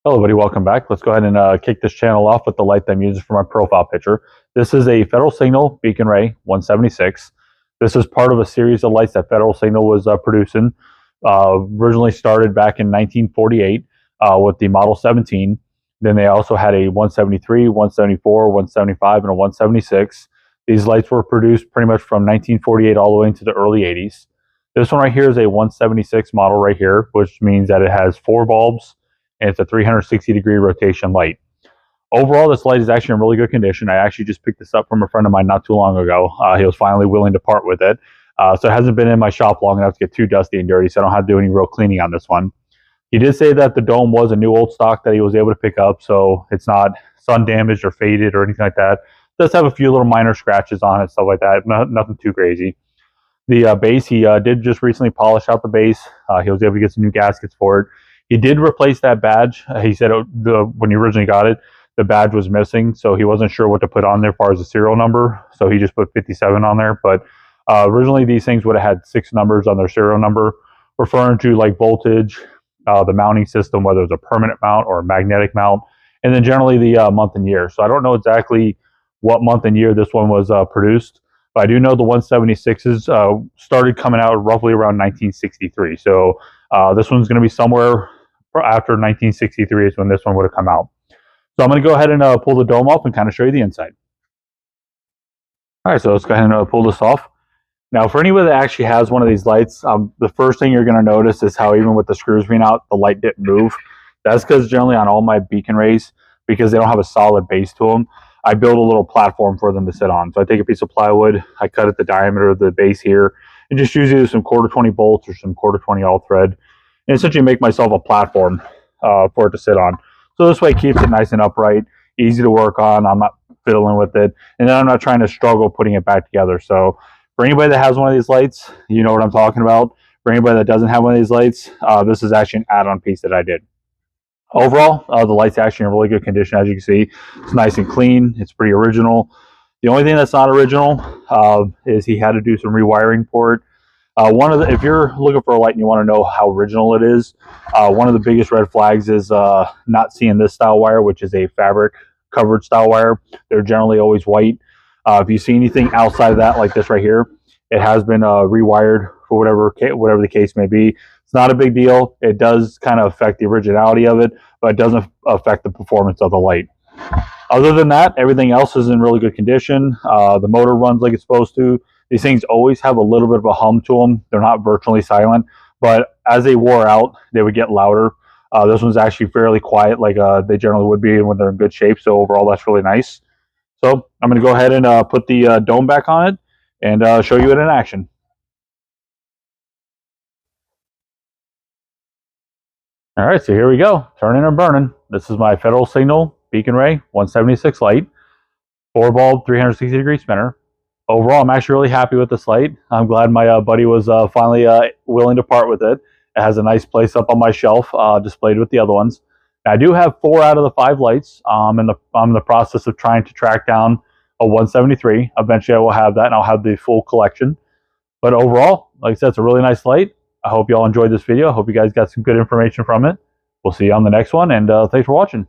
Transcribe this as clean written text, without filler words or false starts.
Hello everybody, welcome back. Let's go ahead and kick this channel off with the light that I'm using for my profile picture. This is a Federal Signal Beacon Ray 176. This is part of a series of lights that Federal Signal was producing. Originally started back in 1948 with the Model 17. Then they also had a 173, 174, 175, and a 176. These lights were produced pretty much from 1948 all the way into the early 80s. This one right here is a 176 model right here, which means that it has 4 bulbs, and it's a 360-degree rotation light. Overall, this light is actually in really good condition. I actually just picked this up from a friend of mine not too long ago. He was finally willing to part with it. So it hasn't been in my shop long enough to get too dusty and dirty, so I don't have to do any real cleaning on this one. He did say that the dome was a new old stock that he was able to pick up, so it's not sun damaged or faded or anything like that. It does have a few little minor scratches on it, stuff like that. Nothing too crazy. The base, he did just recently polish out the base. He was able to get some new gaskets for it. He did replace that badge. He said when he originally got it, the badge was missing, so he wasn't sure what to put on there as far as the serial number, so he just put 57 on there. But originally these things would have had 6 numbers on their serial number, referring to like voltage, the mounting system, whether it's a permanent mount or a magnetic mount, and then generally the month and year. So I don't know exactly what month and year this one was produced, but I do know the 176s started coming out roughly around 1963. So this one's going to be somewhere after 1963 is when this one would have come out. So I'm going to go ahead and pull the dome off and kind of show you the inside. All right, so let's go ahead and pull this off. Now, for anybody that actually has one of these lights, the first thing you're going to notice is how even with the screws being out, the light didn't move. That's because generally on all my Beacon Rays, because they don't have a solid base to them, I build a little platform for them to sit on. So I take a piece of plywood, I cut it the diameter of the base here, and just use either some 1/4 20 bolts or some 1/4 20 all thread, and essentially make myself a platform for it to sit on. So this way it keeps it nice and upright, easy to work on. I'm not fiddling with it, and then I'm not trying to struggle putting it back together. So for anybody that has one of these lights, you know what I'm talking about. For anybody that doesn't have one of these lights, this is actually an add-on piece that I did. Overall, the light's actually in really good condition. As you can see, it's nice and clean. It's pretty original. The only thing that's not original is he had to do some rewiring for it. If you're looking for a light and you want to know how original it is, one of the biggest red flags is not seeing this style wire, which is a fabric covered style wire. They're generally always white. If you see anything outside of that, like this right here, it has been rewired for whatever the case may be. It's not a big deal. It does kind of affect the originality of it, but it doesn't affect the performance of the light. Other than that, everything else is in really good condition. The motor runs like it's supposed to. These things always have a little bit of a hum to them. They're not virtually silent, but as they wore out, they would get louder. This one's actually fairly quiet, like they generally would be when they're in good shape. So overall, that's really nice. So I'm going to go ahead and put the dome back on it and show you it in action. All right, so here we go. Turning and burning. This is my Federal Signal Beacon Ray 176 light, 4-bulb, 360-degree spinner. Overall, I'm actually really happy with this light. I'm glad my buddy was finally willing to part with it. It has a nice place up on my shelf, displayed with the other ones. I do have 4 out of the 5 lights. I'm in the process of trying to track down a 173. Eventually, I will have that, and I'll have the full collection. But overall, like I said, it's a really nice light. I hope you all enjoyed this video. I hope you guys got some good information from it. We'll see you on the next one, and thanks for watching.